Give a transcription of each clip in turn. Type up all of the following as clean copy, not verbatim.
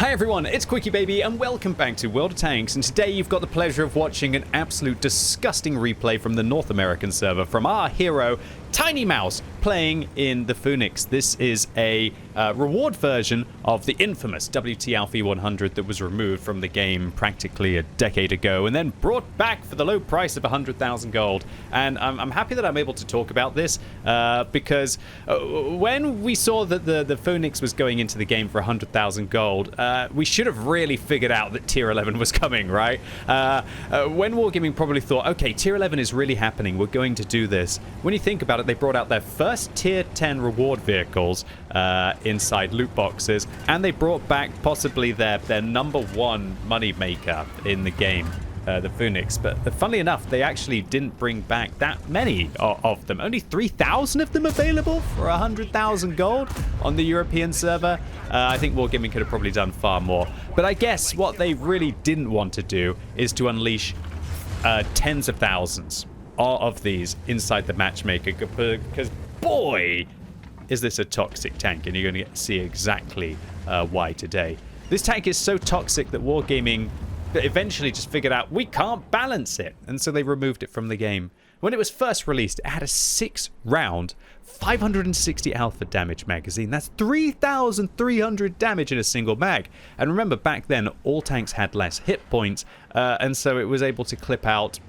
Hi everyone, it's QuickyBaby and welcome back to World of Tanks, and today you've got the pleasure of watching an absolute disgusting replay from the North American server from our hero Tiny Mouse playing in the Phoenix. This is a reward version of the infamous WT Alpha 100 that was removed from the game practically a decade ago and then brought back for the low price of 100,000 gold. And I'm happy that I'm able to talk about this because when we saw that the Phoenix was going into the game for 100,000 gold, we should have really figured out that Tier 11 was coming, right? When Wargaming probably thought, okay, Tier 11 is really happening, we're going to do this. When you think about it, they brought out their first Tier 10 reward vehicles inside loot boxes, and they brought back possibly their number one money maker in the game, the Phoenix. But funnily enough, they actually didn't bring back that many of them. Only 3,000 of them available for 100,000 gold on the European server. I think Wargaming could have probably done far more. But I guess what they really didn't want to do is to unleash tens of thousands of these inside the matchmaker, because boy is this a toxic tank, and you're going to see exactly why today. This tank is so toxic that Wargaming eventually just figured out we can't balance it, and so they removed it from the game. When it was first released, it had a 6-round 560 alpha damage magazine. That's 3,300 damage in a single mag. And remember, back then all tanks had less hit points, and so it was able to clip out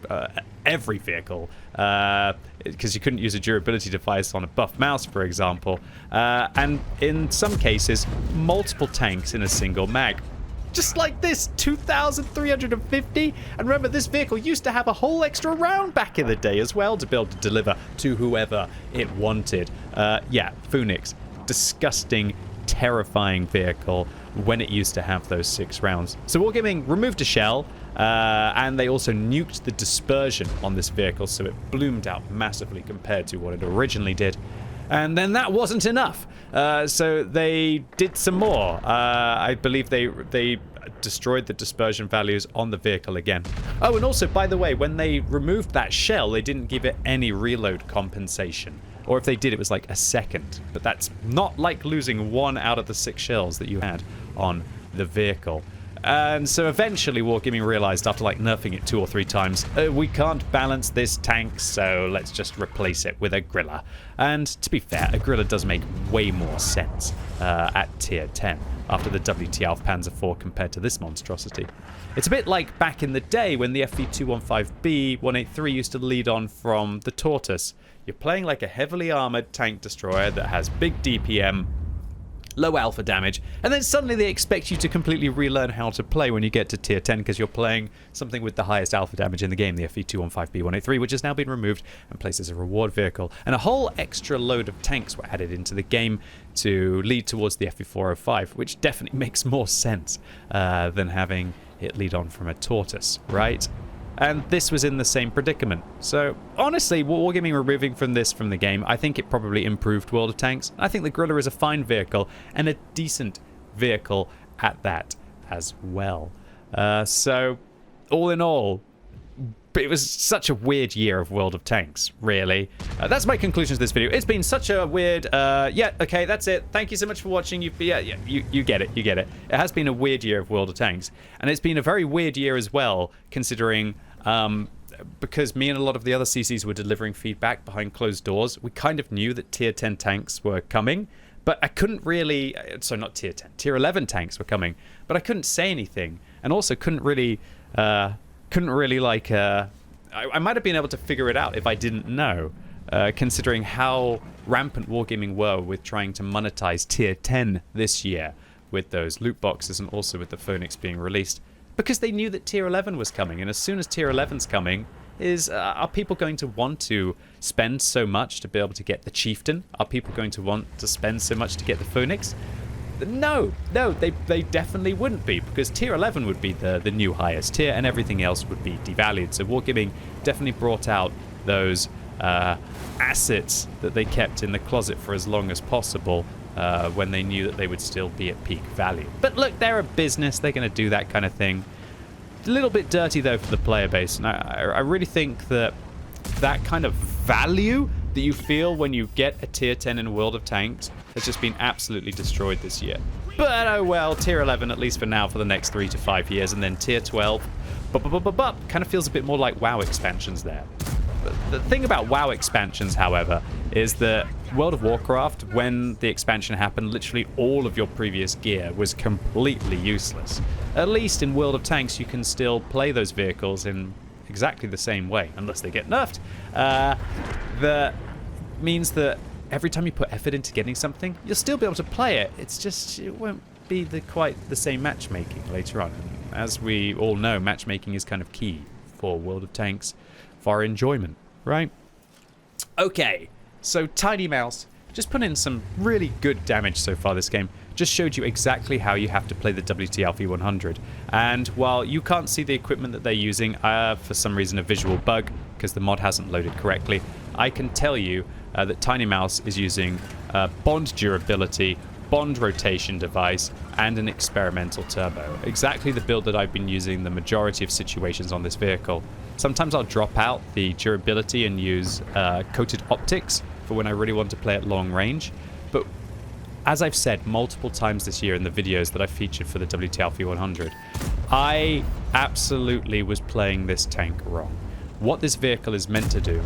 every vehicle, because you couldn't use a durability device on a buff mouse, for example, and in some cases multiple tanks in a single mag. Just like this, 2,350. And remember, this vehicle used to have a whole extra round back in the day as well to be able to deliver to whoever it wanted. Yeah, Phoenix, disgusting, terrifying vehicle when it used to have those 6 rounds. So Wargaming removed a shell, and they also nuked the dispersion on this vehicle, so it bloomed out massively compared to what it originally did. And then that wasn't enough, so they did some more. I believe they destroyed the dispersion values on the vehicle again. Oh, and also, by the way, when they removed that shell, they didn't give it any reload compensation. Or if they did, it was like a second. But that's not like losing 1 out of the 6 shells that you had on the vehicle. And so eventually Wargaming realized, after like nerfing it 2 or 3 times, we can't balance this tank, so let's just replace it with a griller. And to be fair, a griller does make way more sense at tier 10 after the WT Alpha Panzer IV compared to this monstrosity. It's a bit like back in the day when the FV215B 183 used to lead on from the Tortoise. You're playing like a heavily armored tank destroyer that has big DPM, low alpha damage, and then suddenly they expect you to completely relearn how to play when you get to tier 10 because you're playing something with the highest alpha damage in the game, the FV215B183, which has now been removed and placed as a reward vehicle. And a whole extra load of tanks were added into the game to lead towards the FV405, which definitely makes more sense than having it lead on from a Tortoise, right? And this was in the same predicament. So honestly, Wargaming removing from the game, I think it probably improved World of Tanks. I think the Griller is a fine vehicle and a decent vehicle at that as well. So all in all, it was such a weird year of World of Tanks, really. That's my conclusion to this video. It's been such a weird... yeah, okay, that's it. Thank you so much for watching. You get it, you get it. It has been a weird year of World of Tanks. And it's been a very weird year as well, considering... because me and a lot of the other CCs were delivering feedback behind closed doors, we kind of knew that tier 10 tanks were coming, but I couldn't really... Sorry, not tier 10. Tier 11 tanks were coming, but I couldn't say anything. And also couldn't really like... I might have been able to figure it out if I didn't know, considering how rampant Wargaming were with trying to monetize tier 10 this year with those loot boxes and also with the Phoenix being released. Because they knew that tier 11 was coming, and as soon as tier 11's coming, are people going to want to spend so much to be able to get the Chieftain? Are people going to want to spend so much to get the Phoenix? No, they definitely wouldn't be, because tier 11 would be the new highest tier, and everything else would be devalued. So Wargaming definitely brought out those assets that they kept in the closet for as long as possible, when they knew that they would still be at peak value. But look, they're a business, they're going to do that kind of thing. A little bit dirty though for the player base, and I really think that kind of value that you feel when you get a tier 10 in World of Tanks has just been absolutely destroyed this year. But oh well, tier 11 at least for now for the next 3 to 5 years, and then tier 12. Kind of feels a bit more like WoW expansions there. The thing about WoW expansions, however, is that World of Warcraft, when the expansion happened, literally all of your previous gear was completely useless. At least in World of Tanks, you can still play those vehicles in exactly the same way, unless they get nerfed. That means that every time you put effort into getting something, you'll still be able to play it. It's just, it won't be quite the same matchmaking later on. And as we all know, matchmaking is kind of key for World of Tanks for our enjoyment, right? Okay, so Tiny Mouse just put in some really good damage so far this game. Just showed you exactly how you have to play the WTLV 100. And while you can't see the equipment that they're using, for some reason a visual bug, because the mod hasn't loaded correctly, I can tell you that Tiny Mouse is using bond durability, bond rotation device, and an experimental turbo. Exactly the build that I've been using the majority of situations on this vehicle. Sometimes I'll drop out the durability and use coated optics for when I really want to play at long range. But as I've said multiple times this year in the videos that I've featured for the WTLV 100, I absolutely was playing this tank wrong. What this vehicle is meant to do,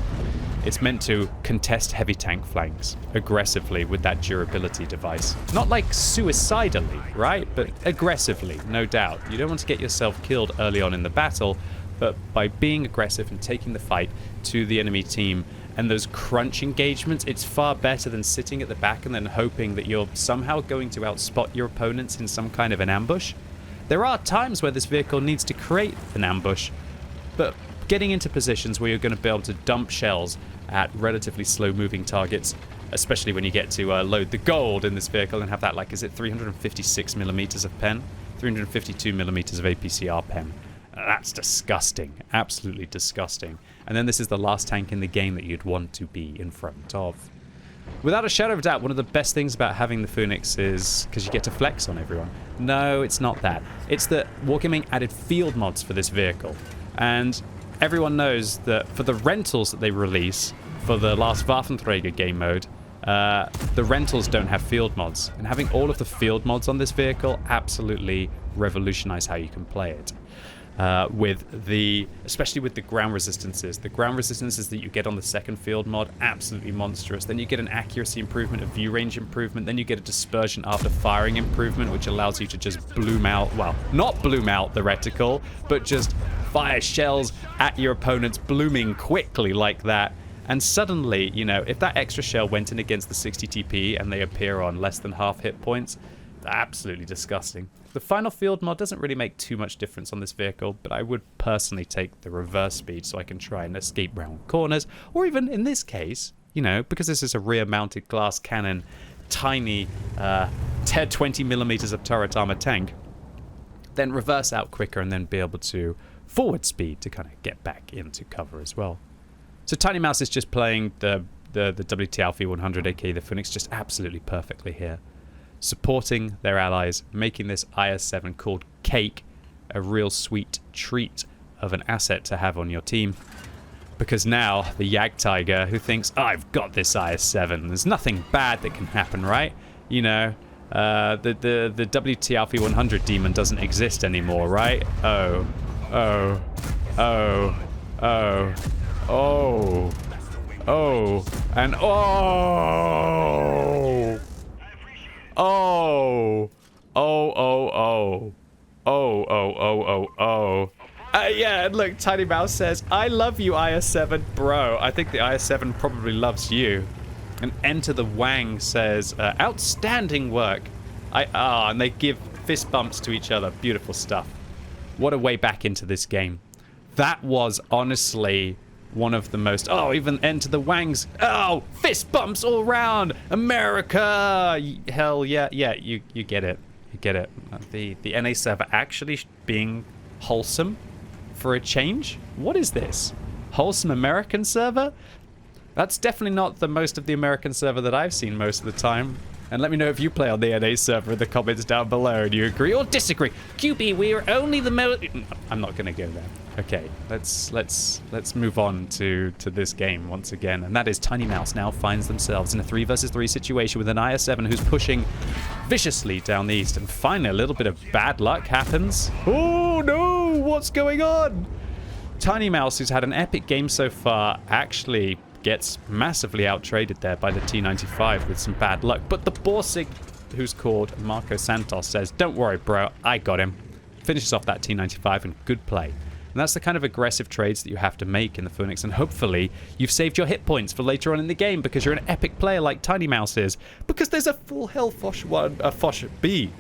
it's meant to contest heavy tank flanks aggressively with that durability device. Not like suicidally, right? But aggressively, no doubt. You don't want to get yourself killed early on in the battle, but by being aggressive and taking the fight to the enemy team and those crunch engagements, it's far better than sitting at the back and then hoping that you're somehow going to outspot your opponents in some kind of an ambush. There are times where this vehicle needs to create an ambush, but getting into positions where you're going to be able to dump shells at relatively slow-moving targets, especially when you get to load the gold in this vehicle and have that, like, is it 356 millimeters of pen? 352 millimeters of APCR pen. That's disgusting. Absolutely disgusting. And then this is the last tank in the game that you'd want to be in front of. Without a shadow of a doubt, one of the best things about having the Phoenix is because you get to flex on everyone. No, it's not that. It's that Wargaming added field mods for this vehicle. And everyone knows that for the rentals that they release for the last Waffenträger game mode, the rentals don't have field mods. And having all of the field mods on this vehicle absolutely revolutionized how you can play it. Especially with the ground resistances. The ground resistances that you get on the second field mod, absolutely monstrous. Then you get an accuracy improvement, a view range improvement, then you get a dispersion after firing improvement, which allows you to just bloom out, well, not bloom out the reticle, but just fire shells at your opponents, blooming quickly like that. And suddenly, you know, if that extra shell went in against the 60 TP and they appear on less than half hit points, absolutely disgusting. The final field mod doesn't really make too much difference on this vehicle, but I would personally take the reverse speed so I can try and escape round corners, or even in this case, you know, because this is a rear-mounted glass cannon, tiny 20 millimeters of turret armor tank, then reverse out quicker and then be able to forward speed to kind of get back into cover as well. So Tiny Mouse is just playing the WTLV 100, aka the Phoenix, just absolutely perfectly here. Supporting their allies, making this IS-7 called Cake a real sweet treat of an asset to have on your team. Because now, the Jagdtiger, who thinks, oh, I've got this IS-7, there's nothing bad that can happen, right? You know, the WTLV 100 demon doesn't exist anymore, right? Oh, and yeah, and look, Tiny Mouse says, I love you, IS-7. Bro, I think the IS-7 probably loves you. And Enter the Wang says, outstanding work. And they give fist bumps to each other. Beautiful stuff. What a way back into this game. That was honestly one of the most... Oh, even Enter the Wangs. Oh, fist bumps all around. America. Hell yeah. Yeah, you get it. You get it. The NA server actually being wholesome for a change? What is this? Wholesome American server? That's definitely not the most of the American server that I've seen most of the time. And let me know if you play on the NA server in the comments down below and you agree or disagree. QB, we're only the I'm not going to go there. Okay, let's move on to this game once again. And that is Tiny Mouse now finds themselves in a 3 versus 3 situation with an IS-7 who's pushing viciously down the east. And finally, a little bit of bad luck happens. Oh, no! What's going on? Tiny Mouse, who's had an epic game so far, actually gets massively out-traded there by the T-95 with some bad luck. But the Borsig, who's called Marco Santos, says, don't worry, bro, I got him. Finishes off that T-95 and good play. And that's the kind of aggressive trades that you have to make in the Phoenix. And hopefully you've saved your hit points for later on in the game because you're an epic player like Tiny Mouse is. Because there's a full health Foch B.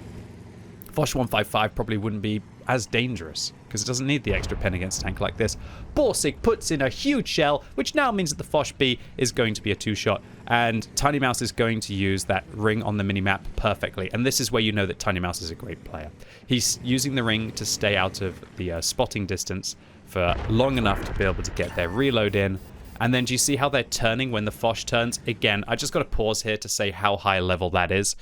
Foch 155 probably wouldn't be as dangerous because it doesn't need the extra pen against a tank like this. Borsig puts in a huge shell, which now means that the Foch B is going to be a 2-shot. And Tiny Mouse is going to use that ring on the minimap perfectly. And this is where you know that Tiny Mouse is a great player. He's using the ring to stay out of the spotting distance for long enough to be able to get their reload in. And then do you see how they're turning when the Foch turns? Again, I just got to pause here to say how high level that is.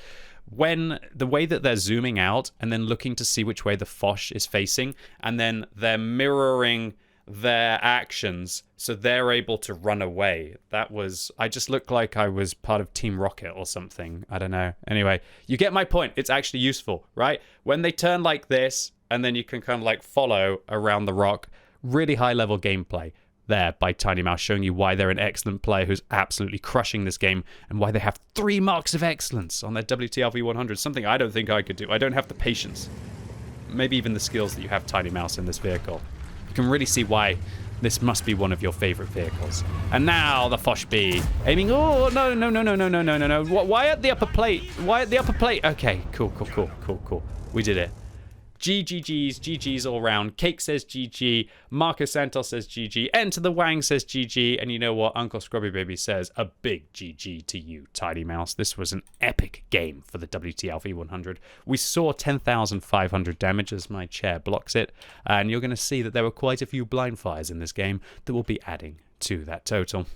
When the way that they're zooming out and then looking to see which way the Foch is facing, and then they're mirroring their actions so they're able to run away. I just looked like I was part of Team Rocket or something. I don't know. Anyway, you get my point. It's actually useful, right? When they turn like this, and then you can kind of like follow around the rock, really high level gameplay there by Tiny Mouse, showing you why they're an excellent player who's absolutely crushing this game and why they have 3 marks of excellence on their WTLV 100, something I don't think I could do. I don't have the patience, maybe even the skills that you have, Tiny Mouse, in this vehicle. You can really see why this must be one of your favorite vehicles. And now the Foch B aiming. Oh, no. Why at the upper plate? Why at the upper plate? Okay, cool. We did it. GG's all round. Cake says GG. Marco Santos says GG. Enter the Wang says GG. And you know what? Uncle QuickyBaby says a big GG to you, Tiny Mouse. This was an epic game for the WTLV 100. We saw 10,500 damage as my chair blocks it. And you're going to see that there were quite a few blind fires in this game that will be adding to that total.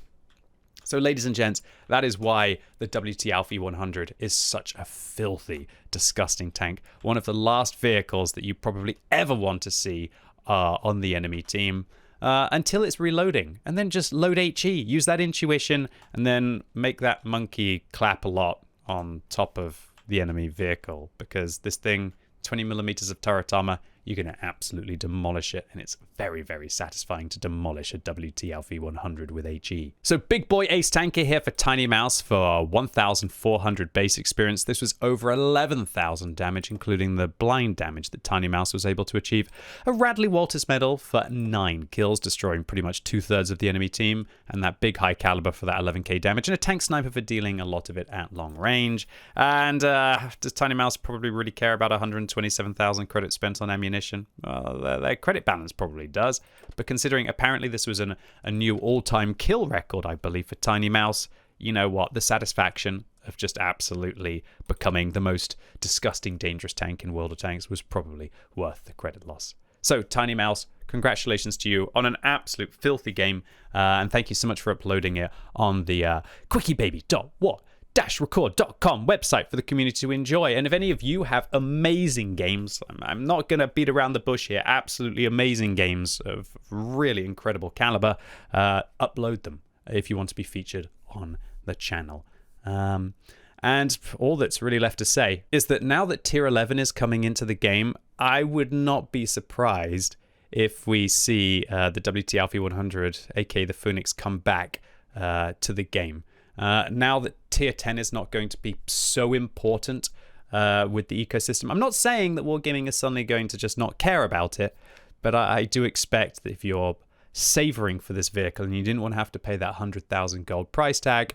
So, ladies and gents, that is why the WT 100 is such a filthy, disgusting tank. One of the last vehicles that you probably ever want to see on the enemy team until it's reloading. And then just load HE, use that intuition, and then make that monkey clap a lot on top of the enemy vehicle. Because this thing, 20 millimeters of turret armor, you're going to absolutely demolish it, and it's very, very satisfying to demolish a WTLV 100 with HE. So big boy ace tanker here for Tiny Mouse for 1,400 base experience. This was over 11,000 damage, including the blind damage that Tiny Mouse was able to achieve. A Radley Walters medal for 9 kills, destroying pretty much 2/3 of the enemy team, and that big high caliber for that 11k damage, and a tank sniper for dealing a lot of it at long range. And does Tiny Mouse probably really care about 127,000 credits spent on ammunition? Well, their credit balance probably does, but considering apparently this was a new all-time kill record, I believe, for Tiny Mouse, you know what? The satisfaction of just absolutely becoming the most disgusting, dangerous tank in World of Tanks was probably worth the credit loss. So, Tiny Mouse, congratulations to you on an absolute filthy game, and thank you so much for uploading it on the QuickyBaby.what-record.com website for the community to enjoy. And if any of you have amazing games, I'm not going to beat around the bush here, absolutely amazing games of really incredible caliber, upload them if you want to be featured on the channel. And all that's really left to say is that now that Tier 11 is coming into the game, I would not be surprised if we see the WT 100, aka the Phoenix, come back to the game. Now that Tier 10 is not going to be so important with the ecosystem. I'm not saying that Wargaming is suddenly going to just not care about it, but I do expect that if you're savoring for this vehicle and you didn't want to have to pay that 100,000 gold price tag,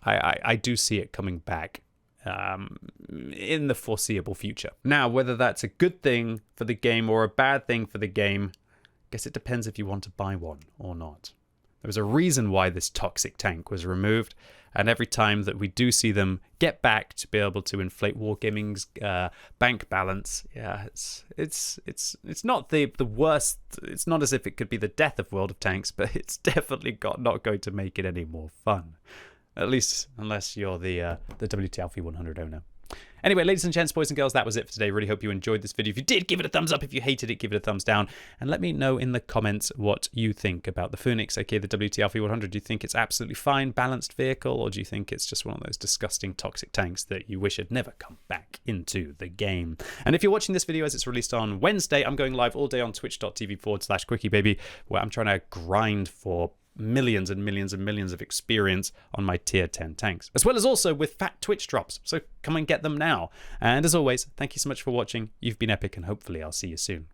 I do see it coming back in the foreseeable future. Now, whether that's a good thing for the game or a bad thing for the game, I guess it depends if you want to buy one or not. There was a reason why this toxic tank was removed, and every time that we do see them get back to be able to inflate Wargaming's bank balance, yeah, it's not the worst. It's not as if it could be the death of World of Tanks, but it's definitely not going to make it any more fun. At least, unless you're the WTLV 100 owner. Anyway, ladies and gents, boys and girls, that was it for today. Really hope you enjoyed this video. If you did, give it a thumbs up. If you hated it, give it a thumbs down. And let me know in the comments what you think about the Phoenix, aka the WTLV 100. Do you think it's absolutely fine, balanced vehicle, or do you think it's just one of those disgusting, toxic tanks that you wish had never come back into the game? And if you're watching this video as it's released on Wednesday, I'm going live all day on twitch.tv/QuickyBaby, where I'm trying to grind for millions and millions and millions of experience on my tier 10 tanks, as well as also with fat Twitch drops. So come and get them now. And as always, thank you so much for watching. You've been epic, and hopefully I'll see you soon.